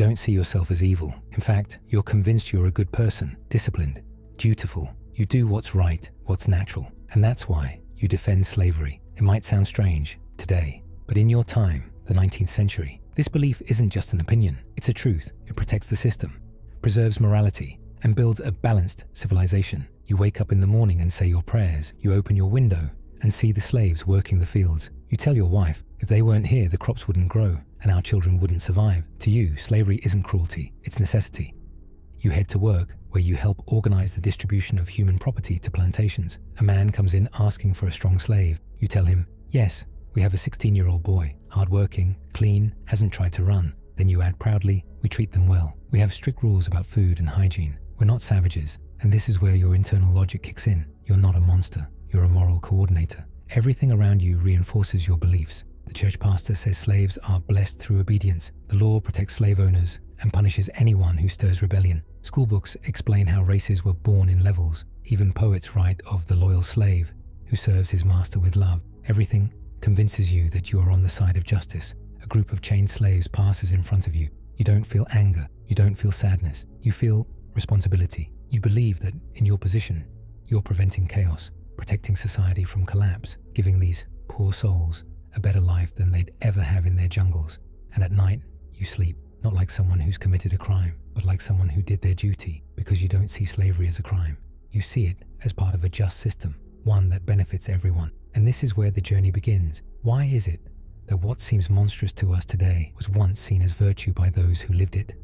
don't see yourself as evil. In fact, you're convinced you're a good person, disciplined, dutiful. You do what's right, what's natural. And that's why you defend slavery. It might sound strange today, but in your time, the 19th century, this belief isn't just an opinion. It's a truth. It protects the system, preserves morality, and builds a balanced civilization. You wake up in the morning and say your prayers. You open your window and see the slaves working the fields. You tell your wife, if they weren't here, the crops wouldn't grow and our children wouldn't survive. To you, slavery isn't cruelty, it's necessity. You head to work, where you help organize the distribution of human property to plantations. A man comes in asking for a strong slave. You tell him, yes, we have a 16-year-old boy, hardworking, clean, hasn't tried to run. Then you add proudly, we treat them well. We have strict rules about food and hygiene. We're not savages. And this is where your internal logic kicks in. You're not a monster, you're a moral coordinator. Everything around you reinforces your beliefs. The church pastor says slaves are blessed through obedience. The law protects slave owners and punishes anyone who stirs rebellion. School books explain how races were born in levels. Even poets write of the loyal slave who serves his master with love. Everything convinces you that you are on the side of justice. A group of chained slaves passes in front of you. You don't feel anger. You don't feel sadness. You feel responsibility. You believe that in your position, you're preventing chaos, protecting society from collapse, giving these poor souls a better life than they'd ever have in their jungles. And at night, you sleep, not like someone who's committed a crime, but like someone who did their duty, because you don't see slavery as a crime. You see it as part of a just system, one that benefits everyone. And this is where the journey begins. Why is it that what seems monstrous to us today was once seen as virtue by those who lived it?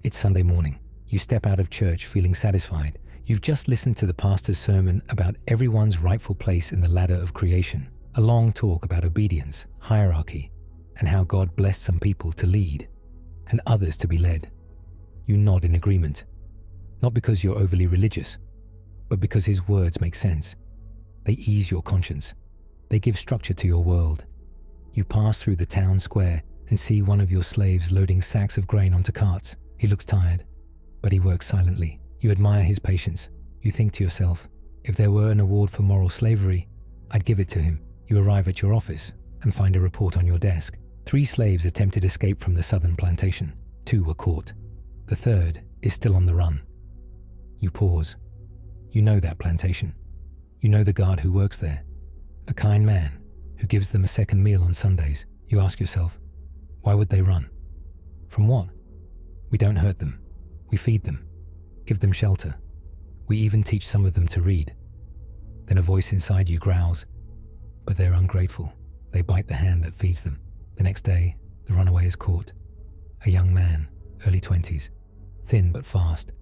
It's Sunday morning. You step out of church feeling satisfied. You've just listened to the pastor's sermon about everyone's rightful place in the ladder of creation. A long talk about obedience, hierarchy, and how God blessed some people to lead and others to be led. You nod in agreement, not because you're overly religious, but because his words make sense. They ease your conscience. They give structure to your world. You pass through the town square and see one of your slaves loading sacks of grain onto carts. He looks tired, but he works silently. You admire his patience. You think to yourself, if there were an award for moral slavery, I'd give it to him. You arrive at your office and find a report on your desk. 3 slaves attempted escape from the southern plantation. 2 were caught. The 3rd is still on the run. You pause. You know that plantation. You know the guard who works there. A kind man who gives them a second meal on Sundays. You ask yourself, why would they run? From what? We don't hurt them. We feed them, give them shelter. We even teach some of them to read. Then a voice inside you growls, but they're ungrateful. They bite the hand that feeds them. The next day, the runaway is caught. A young man, early 20s, thin but fast.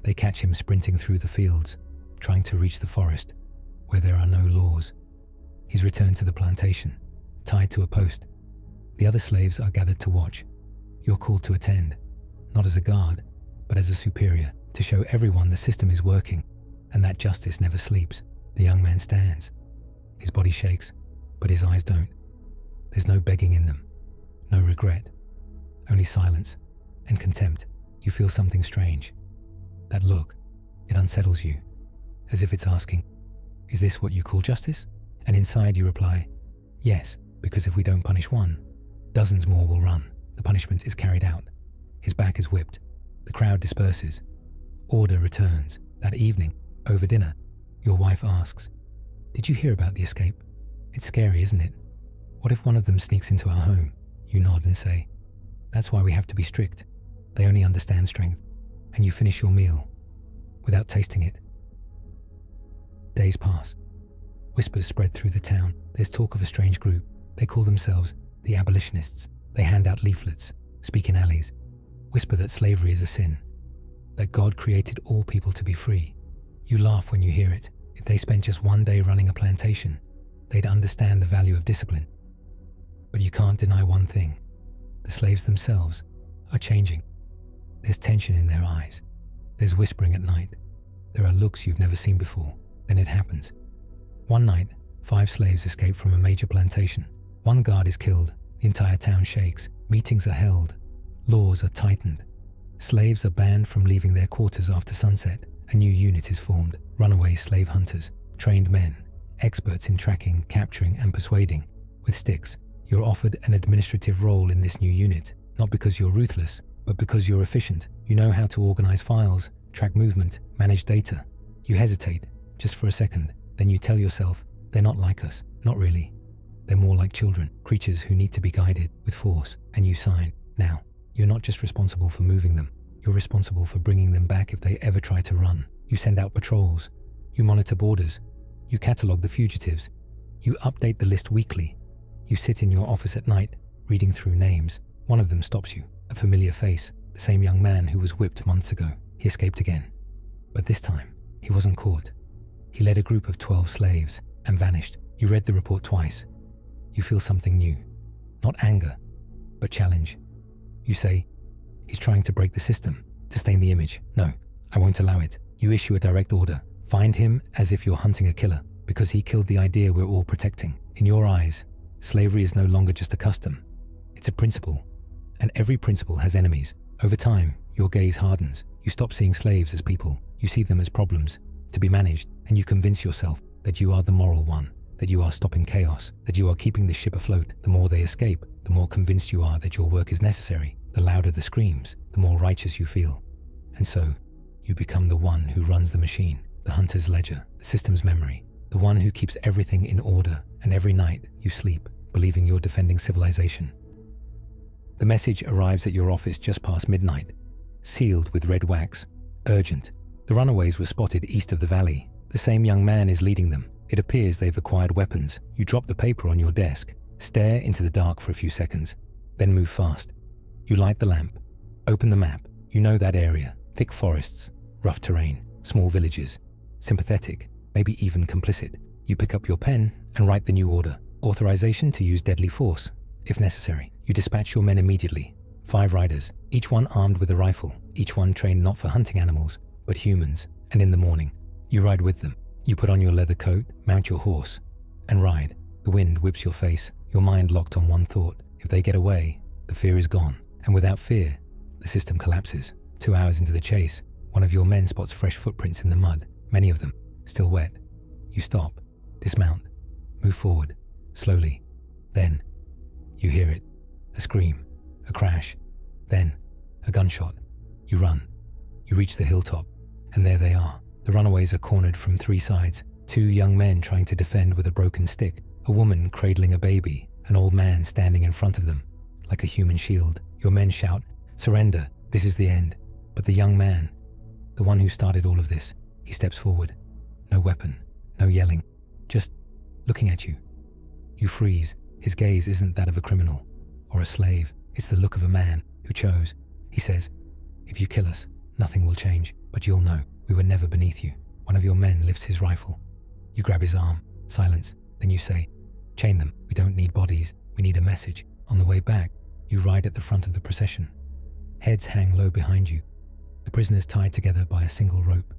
They catch him sprinting through the fields, trying to reach the forest, where there are no laws. He's returned to the plantation, tied to a post. The other slaves are gathered to watch. You're called to attend, not as a guard, but as a superior, to show everyone the system is working and that justice never sleeps. The young man stands. His body shakes, but his eyes don't. There's no begging in them, no regret, only silence and contempt. You feel something strange. That look, it unsettles you, as if it's asking, is this what you call justice? And inside you reply, yes, because if we don't punish one, dozens more will run. The punishment is carried out. His back is whipped. The crowd disperses. Order returns. That evening, over dinner, your wife asks, did you hear about the escape? It's scary, isn't it? What if one of them sneaks into our home? You nod and say, that's why we have to be strict. They only understand strength. And you finish your meal without tasting it. Days pass. Whispers spread through the town. There's talk of a strange group. They call themselves the abolitionists. They hand out leaflets, speak in alleys, whisper that slavery is a sin, that God created all people to be free. You laugh when you hear it. If they spent just one day running a plantation, they'd understand the value of discipline. But you can't deny one thing. The slaves themselves are changing. There's tension in their eyes. There's whispering at night. There are looks you've never seen before. Then it happens. One night, 5 slaves escape from a major plantation. One guard is killed. The entire town shakes. Meetings are held. Laws are tightened. Slaves are banned from leaving their quarters after sunset. A new unit is formed. Runaway slave hunters, trained men, experts in tracking, capturing, and persuading. With sticks, you're offered an administrative role in this new unit. Not because you're ruthless, but because you're efficient. You know how to organize files, track movement, manage data. You hesitate, just for a second. Then you tell yourself, they're not like us. Not really. They're more like children, creatures who need to be guided with force. And you sign. Now, you're not just responsible for moving them. You're responsible for bringing them back if they ever try to run. You send out patrols. You monitor borders. You catalog the fugitives. You update the list weekly. You sit in your office at night, reading through names. One of them stops you, a familiar face, the same young man who was whipped months ago. He escaped again. But this time, he wasn't caught. He led a group of 12 slaves and vanished. You read the report twice. You feel something new. Not anger, but challenge. You say, he's trying to break the system, to stain the image. No, I won't allow it. You issue a direct order. Find him as if you're hunting a killer, because he killed the idea we're all protecting. In your eyes, slavery is no longer just a custom. It's a principle. And every principle has enemies. Over time, your gaze hardens. You stop seeing slaves as people. You see them as problems, to be managed, and you convince yourself that you are the moral one, that you are stopping chaos, that you are keeping the ship afloat. The more they escape, the more convinced you are that your work is necessary. The louder the screams, the more righteous you feel. And so, you become the one who runs the machine, the hunter's ledger, the system's memory, the one who keeps everything in order, and every night you sleep, believing you're defending civilization. The message arrives at your office just past midnight, sealed with red wax. Urgent. The runaways were spotted east of the valley. The same young man is leading them. It appears they've acquired weapons. You drop the paper on your desk, stare into the dark for a few seconds, then move fast. You light the lamp, open the map. You know that area. Thick forests, rough terrain, small villages. Sympathetic, maybe even complicit. You pick up your pen and write the new order. Authorization to use deadly force, if necessary. You dispatch your men immediately. 5 riders, each one armed with a rifle, each one trained not for hunting animals, but humans. And in the morning, you ride with them. You put on your leather coat, mount your horse, and ride. The wind whips your face, your mind locked on one thought. If they get away, the fear is gone. And without fear, the system collapses. 2 hours into the chase, one of your men spots fresh footprints in the mud, many of them still wet. You stop, dismount, move forward, slowly. Then, you hear it. A scream, a crash, then a gunshot. You run. You reach the hilltop, and there they are. The runaways are cornered from 3 sides. 2 young men trying to defend with a broken stick, a woman cradling a baby, an old man standing in front of them, like a human shield. Your men shout, "Surrender, this is the end." But the young man, the one who started all of this, he steps forward. No weapon, no yelling, just looking at you. You freeze. His gaze isn't that of a criminal or a slave. It's the look of a man who chose. He says, "If you kill us, nothing will change, but you'll know we were never beneath you." One of your men lifts his rifle. You grab his arm. Silence. Then you say, "Chain them. We don't need bodies. We need a message." On the way back, you ride at the front of the procession. Heads hang low behind you. The prisoners tied together by a single rope.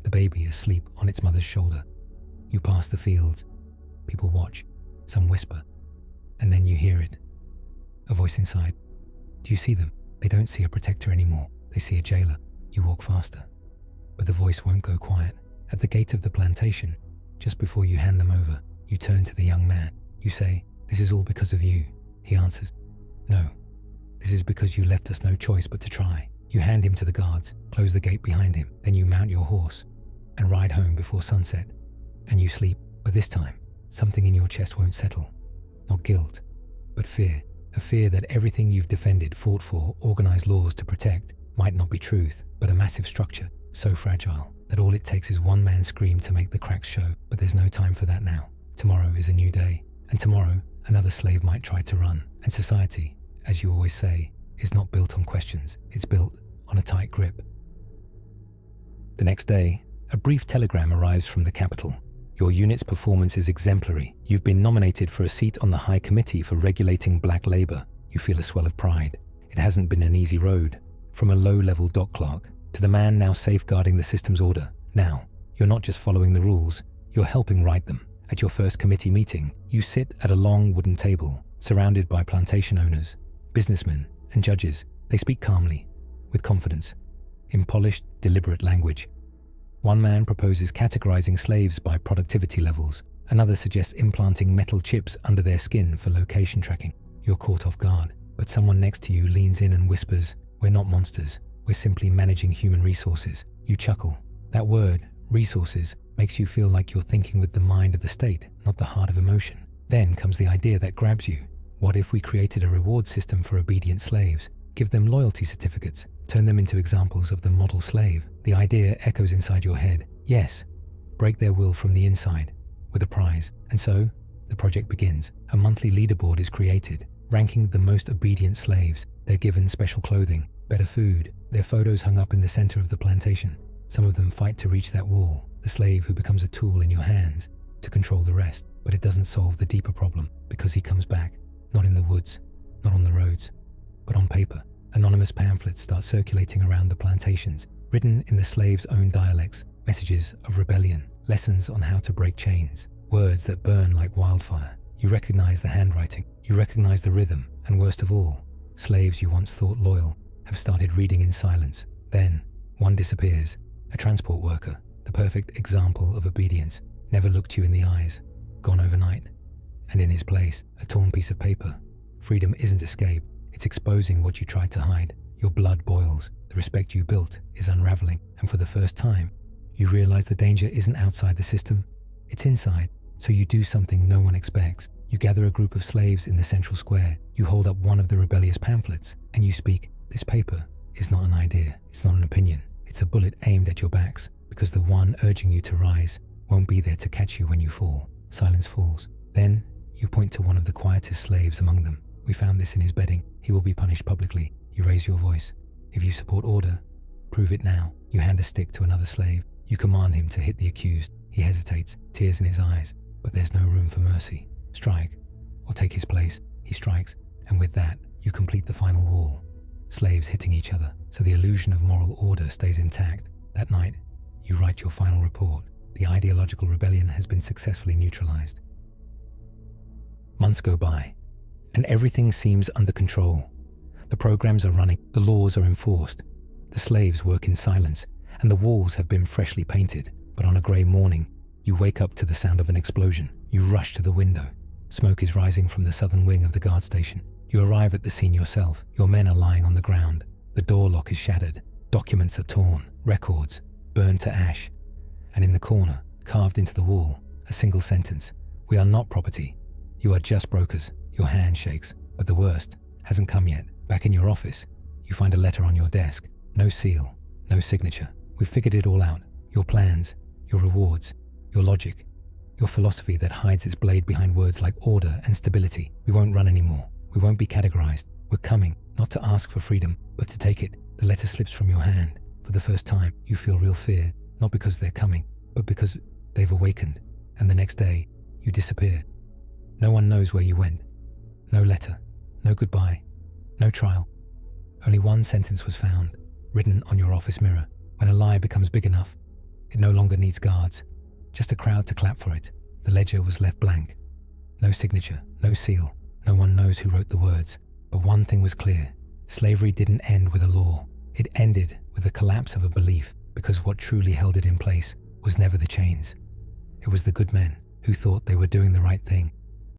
The baby asleep on its mother's shoulder. You pass the fields. People watch. Some whisper. And then you hear it. A voice inside. Do you see them? They don't see a protector anymore. They see a jailer. You walk faster. But the voice won't go quiet. At the gate of the plantation, just before you hand them over, you turn to the young man. You say, "This is all because of you." He answers, "No, this is because you left us no choice but to try." You hand him to the guards, close the gate behind him, then you mount your horse and ride home before sunset. And you sleep, but this time, something in your chest won't settle. Not guilt, but fear. A fear that everything you've defended, fought for, organized laws to protect might not be truth, but a massive structure, so fragile that all it takes is one man's scream to make the cracks show. But there's no time for that now. Tomorrow is a new day, and tomorrow another slave might try to run. And society, as you always say, is not built on questions. It's built on a tight grip. The next day, a brief telegram arrives from the capital. Your unit's performance is exemplary. You've been nominated for a seat on the High Committee for Regulating Black Labor. You feel a swell of pride. It hasn't been an easy road. From a low-level dock clerk to the man now safeguarding the system's order. Now, you're not just following the rules, you're helping write them. At your first committee meeting, you sit at a long wooden table, surrounded by plantation owners, businessmen, and judges. They speak calmly, with confidence, in polished, deliberate language. One man proposes categorizing slaves by productivity levels. Another suggests implanting metal chips under their skin for location tracking. You're caught off guard. But someone next to you leans in and whispers, "We're not monsters. We're simply managing human resources." You chuckle. That word, resources, makes you feel like you're thinking with the mind of the state, not the heart of emotion. Then comes the idea that grabs you. What if we created a reward system for obedient slaves? Give them loyalty certificates. Turn them into examples of the model slave. The idea echoes inside your head. Yes, break their will from the inside with a prize. And so, the project begins. A monthly leaderboard is created, ranking the most obedient slaves. They're given special clothing, better food, their photos hung up in the center of the plantation. Some of them fight to reach that wall, the slave who becomes a tool in your hands to control the rest. But it doesn't solve the deeper problem, because he comes back, not in the woods, not on the roads, but on paper. Anonymous pamphlets start circulating around the plantations, written in the slaves' own dialects, messages of rebellion, lessons on how to break chains, words that burn like wildfire. You recognize the handwriting, you recognize the rhythm, and worst of all, slaves you once thought loyal have started reading in silence. Then, one disappears, a transport worker, the perfect example of obedience, never looked you in the eyes, gone overnight. And in his place, a torn piece of paper. Freedom isn't escape, it's exposing what you tried to hide. Your blood boils, the respect you built is unraveling, and for the first time, you realize the danger isn't outside the system, it's inside. So you do something no one expects. You gather a group of slaves in the central square, you hold up one of the rebellious pamphlets, and you speak, "This paper is not an idea, it's not an opinion, it's a bullet aimed at your backs, because the one urging you to rise won't be there to catch you when you fall." Silence falls. Then, you point to one of the quietest slaves among them. "We found this in his bedding. He will be punished publicly." You raise your voice. "If you support order, prove it now." You hand a stick to another slave. You command him to hit the accused. He hesitates, tears in his eyes, but there's no room for mercy. "Strike, or take his place." He strikes, and with that, you complete the final wall. Slaves hitting each other, so the illusion of moral order stays intact. That night, you write your final report. The ideological rebellion has been successfully neutralized. Months go by, and everything seems under control. The programs are running, the laws are enforced, the slaves work in silence, and the walls have been freshly painted. But on a grey morning, you wake up to the sound of an explosion. You rush to the window. Smoke is rising from the southern wing of the guard station. You arrive at the scene yourself. Your men are lying on the ground. The door lock is shattered. Documents are torn, records burned to ash. And in the corner, carved into the wall, a single sentence: "We are not property. You are just brokers." Your hand shakes, but the worst hasn't come yet. Back in your office, you find a letter on your desk. No seal, no signature. We've figured it all out. Your plans, your rewards, your logic, your philosophy that hides its blade behind words like order and stability. We won't run anymore. We won't be categorized. We're coming, not to ask for freedom, but to take it. The letter slips from your hand. For the first time, you feel real fear, not because they're coming, but because they've awakened. And the next day, you disappear. No one knows where you went. No letter, no goodbye, no trial. Only one sentence was found, written on your office mirror. When a lie becomes big enough, it no longer needs guards, just a crowd to clap for it. The ledger was left blank. No signature, no seal. No one knows who wrote the words. But one thing was clear. Slavery didn't end with a law. It ended with the collapse of a belief, because what truly held it in place was never the chains. It was the good men who thought they were doing the right thing,